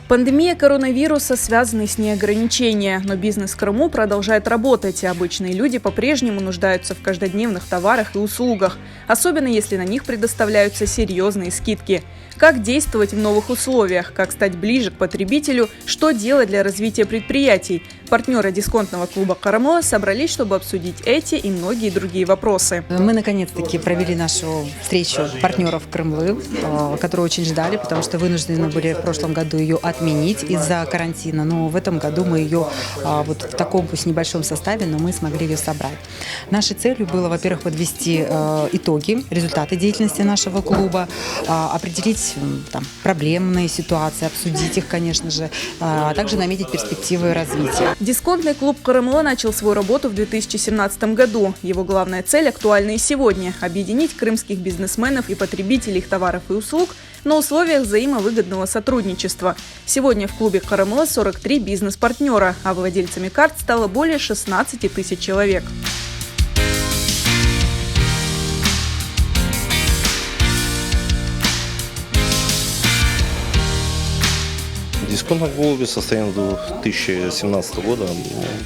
Пандемия коронавируса, связанные с ней ограничения, но бизнес в Крыму продолжает работать, и обычные люди по-прежнему нуждаются в каждодневных товарах и услугах, особенно если на них предоставляются серьезные скидки. Как действовать в новых условиях, как стать ближе к потребителю, что делать для развития предприятий? Партнеры дисконтного клуба «Карамыла» собрались, чтобы обсудить эти и многие другие вопросы. Мы наконец-таки провели нашу встречу партнеров Крымлы, которую очень ждали, потому что вынуждены были в прошлом году ее отменить из-за карантина. Но в этом году мы ее вот в таком пусть небольшом составе, но мы смогли ее собрать. Нашей целью было, во-первых, подвести итоги, результаты деятельности нашего клуба, определить проблемные ситуации, обсудить их, конечно же, а также наметить перспективы развития. Дисконтный клуб «Карамыла» начал свою работу в 2017 году. Его главная цель актуальна и сегодня – объединить крымских бизнесменов и потребителей их товаров и услуг на условиях взаимовыгодного сотрудничества. Сегодня в клубе «Карамыла» 43 бизнес-партнера, а владельцами карт стало более 16 тысяч человек. В дисконтном клубе состоим до 2017 года,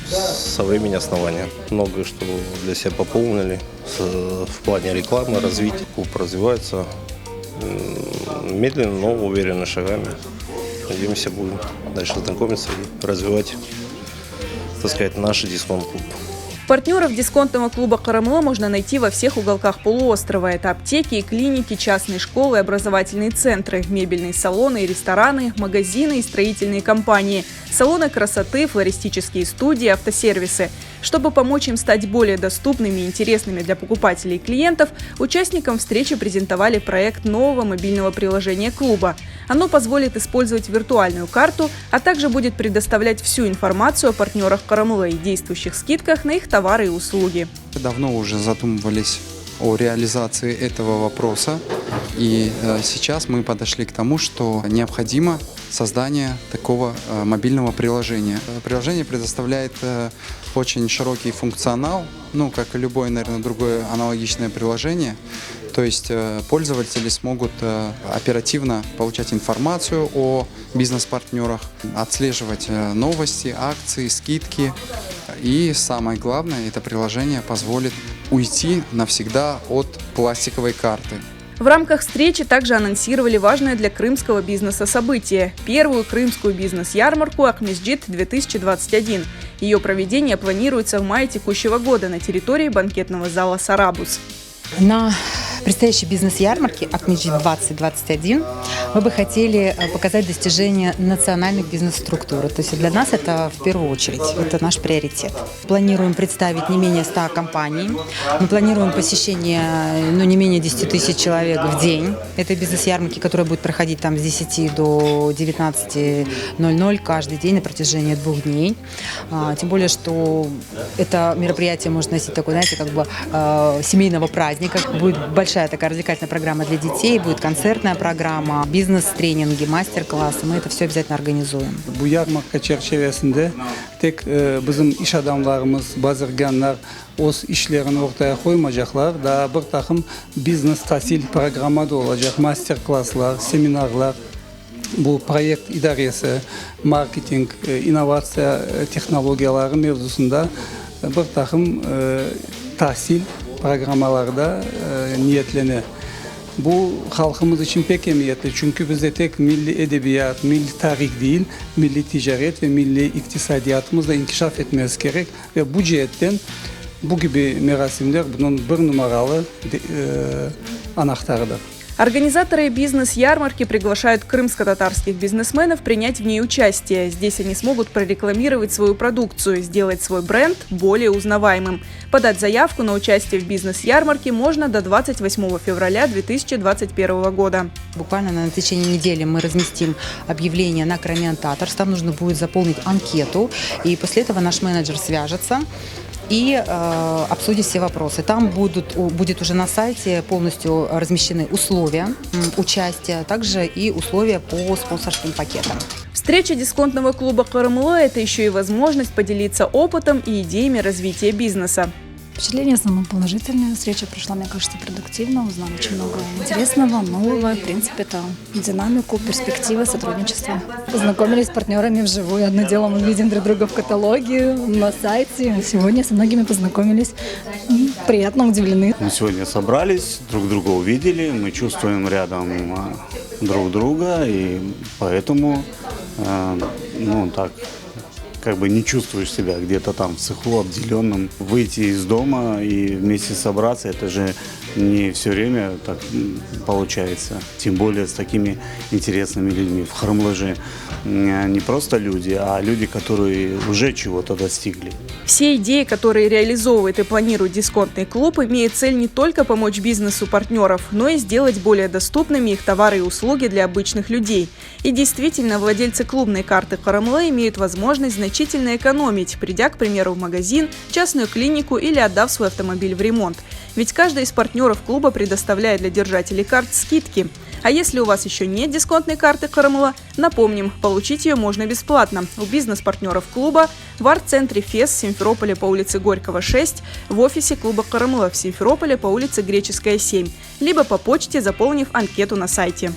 со времени основания. Многое что для себя пополнили в плане рекламы, развития. Клуб развивается медленно, но уверенными шагами. Надеемся, будем дальше знакомиться и развивать, так сказать, наш дисконт-клуб. Партнеров дисконтного клуба «Карамыла» можно найти во всех уголках полуострова. Это аптеки и клиники, частные школы, образовательные центры, мебельные салоны и рестораны, магазины и строительные компании, салоны красоты, флористические студии, автосервисы. Чтобы помочь им стать более доступными и интересными для покупателей и клиентов, участникам встречи презентовали проект нового мобильного приложения клуба. Оно позволит использовать виртуальную карту, а также будет предоставлять всю информацию о партнерах «Карамыла» и действующих скидках на их товары и услуги. Давно уже задумывались о реализации этого вопроса, и сейчас мы подошли к тому, что необходимо создание такого мобильного приложения. Приложение предоставляет очень широкий функционал, как и любое, наверное, другое аналогичное приложение. То есть пользователи смогут оперативно получать информацию о бизнес-партнерах, отслеживать новости, акции, скидки. И самое главное, это приложение позволит уйти навсегда от пластиковой карты. В рамках встречи также анонсировали важное для крымского бизнеса событие – первую крымскую бизнес-ярмарку «Акмесджит-2021». Ее проведение планируется в мае текущего года на территории банкетного зала «Сарабус». На предстоящей бизнес-ярмарке «Акмесджит-2021» мы бы хотели показать достижения национальных бизнес-структур. То есть для нас это в первую очередь, это наш приоритет. Планируем представить не менее 100 компаний. Мы планируем посещение не менее 10 тысяч человек в день этой бизнес-ярмарки, которая будет проходить с 10 до 19:00 каждый день на протяжении 2 дней. Тем более, что это мероприятие может носить такой, семейного праздника. Будет большая такая развлекательная программа для детей, будет концертная программа, бизнес-тренинги, мастер-классы. Мы это все обязательно организуем. Bu yarmarka çerçevesinde tek bizim iş adamlarımız, bazırganlar o'z işlerini ortaya koymayacaklar. Daha bir takım biznes tahsil programı da olacak, master-klasslar, seminarlar. Bu proyekt idaresi, marketing, inovasiya texnologiyaları mevzusunda bir takım tahsil programalarda niyetleniyor. Bu halkımız için pek emniyetli çünkü bizde tek milli edebiyat, milli tarih değil, milli ticaret ve milli iktisadiyatımız da inkişaf etmesi gerek ve bu cihetten bu gibi merasimler bunun bir numaralı anahtarıdır. Организаторы бизнес-ярмарки приглашают крымско-татарских бизнесменов принять в ней участие. Здесь они смогут прорекламировать свою продукцию, сделать свой бренд более узнаваемым. Подать заявку на участие в бизнес-ярмарке можно до 28 февраля 2021 года. Буквально на течение недели мы разместим объявление на Кромиантаторс. Там нужно будет заполнить анкету, и после этого наш менеджер свяжется и обсудить все вопросы. Там будет уже на сайте полностью размещены условия участия, также и условия по спонсорским пакетам. Встреча дисконтного клуба «Карамыла» – это еще и возможность поделиться опытом и идеями развития бизнеса. Впечатление в основном положительное. Встреча прошла, мне кажется, продуктивно. Узнали очень много интересного, нового. В принципе, это динамику, перспективы сотрудничества. Познакомились с партнерами вживую. Одно дело мы видим друг друга в каталоге, на сайте. Сегодня со многими познакомились. Приятно удивлены. Мы сегодня собрались, друг друга увидели. Мы чувствуем рядом друг друга. И поэтому, как бы не чувствуешь себя где-то там в цеху, обделенным. Выйти из дома и вместе собраться, это же не все время так получается. Тем более с такими интересными людьми. В Хармлаже не просто люди, а люди, которые уже чего-то достигли. Все идеи, которые реализовывает и планирует дисконтный клуб, имеют цель не только помочь бизнесу партнеров, но и сделать более доступными их товары и услуги для обычных людей. И действительно, владельцы клубной карты Карамлы имеют возможность значительно экономить, придя, к примеру, в магазин, частную клинику или отдав свой автомобиль в ремонт. Ведь каждый из партнеров клуба предоставляет для держателей карт скидки. А если у вас еще нет дисконтной карты Карамла, напомним, получить ее можно бесплатно у бизнес-партнеров клуба в арт-центре ФЕС в Симферополе по улице Горького, 6, в офисе клуба Карамла в Симферополе по улице Греческая, 7, либо по почте, заполнив анкету на сайте.